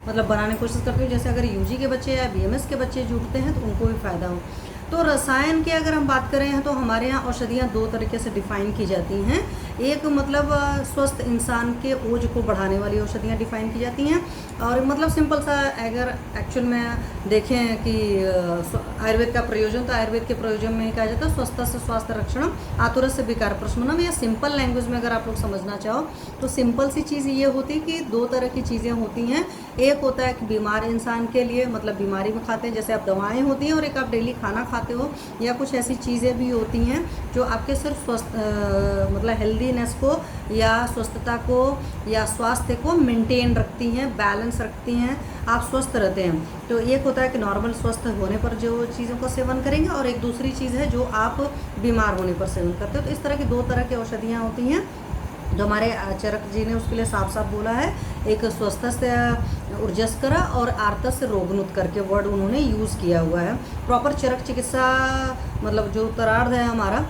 मतलब बनाने की कोशिश करती हूँ, जैसे अगर यूजी के बच्चे या बीएमएस के बच्चे जुड़ते हैं तो उनको भी फ़ायदा हो। तो रसायन की अगर हम बात करें तो हमारे यहाँ औषधियाँ 2 तरीके से डिफ़ाइन की जाती हैं। एक मतलब स्वस्थ इंसान के ओज को बढ़ाने वाली औषधियाँ डिफ़ाइन की जाती हैं, और मतलब सिंपल सा अगर एक्चुअल में देखें कि आयुर्वेद का प्रयोजन, तो आयुर्वेद के प्रयोजन में कहा जाता है स्वस्थ से स्वास्थ्य रक्षणम आतुर से विकार प्रशमनम, या सिंपल लैंग्वेज में अगर आप लोग समझना चाहो तो सिंपल सी चीज़ ये होती है कि 2 तरह की चीज़ें होती हैं। एक होता है कि बीमार इंसान के लिए, मतलब बीमारी में खाते हैं, जैसे आप दवाएं होती हैं, और एक आप डेली खाना खाते हो, या कुछ ऐसी चीज़ें भी होती हैं जो आपके सिर्फ स्वस्थ मतलब हेल्दीनेस को या स्वस्थता को या स्वास्थ्य को मेंटेन रखती हैं, बैलेंस रखती हैं, आप स्वस्थ रहते हैं। तो एक होता है कि नॉर्मल स्वस्थ होने पर जो चीज़ों का सेवन करेंगे, और एक दूसरी चीज़ है जो आप बीमार होने पर सेवन करते हो। तो इस तरह की 2 तरह की औषधियाँ होती हैं, जो हमारे चरक जी ने उसके लिए साफ साफ बोला है। एक स्वस्थ से ऊर्जस्करा और आर्तस से रोगनुत करके वर्ड उन्होंने यूज़ किया हुआ है। प्रॉपर चरक चिकित्सा मतलब जो उत्तरार्ध है हमारा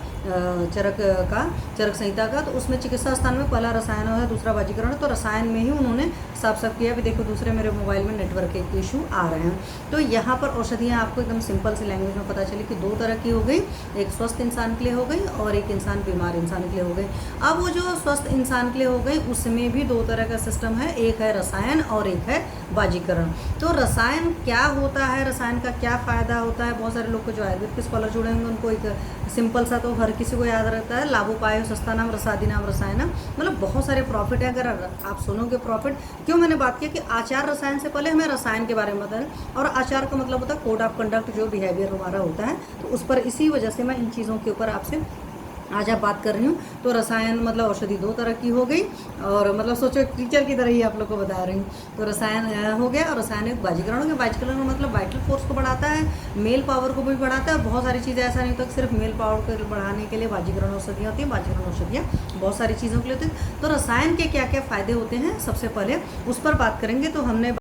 चरक संहिता का, तो उसमें चिकित्सा स्थान में पहला रसायन है, दूसरा वाजीकरण है। तो रसायन में ही उन्होंने साफ साफ किया। अभी देखो दूसरे मेरे मोबाइल में नेटवर्क के इशू आ रहे हैं। तो यहाँ पर औषधियाँ आपको एकदम सिंपल सी लैंग्वेज में पता चली कि 2 तरह की हो गई, एक स्वस्थ इंसान के लिए हो गई और एक इंसान बीमार इंसान के लिए हो गई। अब वो जो स्वस्थ इंसान के लिए हो गई उसमें भी 2 तरह का सिस्टम है, एक है रसायन और एक है वाजीकरण। तो रसायन क्या होता है, रसायन का क्या फ़ायदा होता है, बहुत सारे लोग को जो आयुर्वेद के स्कॉलर जुड़े होंगे उनको एक सिंपल सा तो हर किसी को याद रहता है, लाभोपाय सस्ता नाम रसादी नाम रसायनम, मतलब बहुत सारे प्रॉफिट है। अगर आप सुनोगे प्रॉफिट, क्यों मैंने बात किया कि आचार रसायन से पहले हमें रसायन के बारे में बताएं, और आचार का मतलब होता है कोड ऑफ कंडक्ट, जो बिहेवियर हमारा होता है, तो उस पर इसी वजह से मैं इन चीज़ों के ऊपर आपसे आज आप बात कर रही हूँ। तो रसायन मतलब औषधि 2 तरह की हो गई, और मतलब सोचो टीचर की तरह ही आप लोग को बता रही हूँ। तो रसायन हो गया, और रासायनिक वाजीकरण हो गया। वाजीकरण मतलब वाइटल फोर्स को बढ़ाता है, मेल पावर को भी बढ़ाता है, बहुत सारी चीज़ें। ऐसा नहीं होता कि सिर्फ मेल पावर को बढ़ाने के लिए वाजीकरण औषधियाँ होती हैं, वाजीकरण औषधियाँ बहुत सारी चीज़ों के लिए होती हैं। तो रसायन के क्या क्या फ़ायदे होते हैं सबसे पहले उस पर बात करेंगे। तो हमने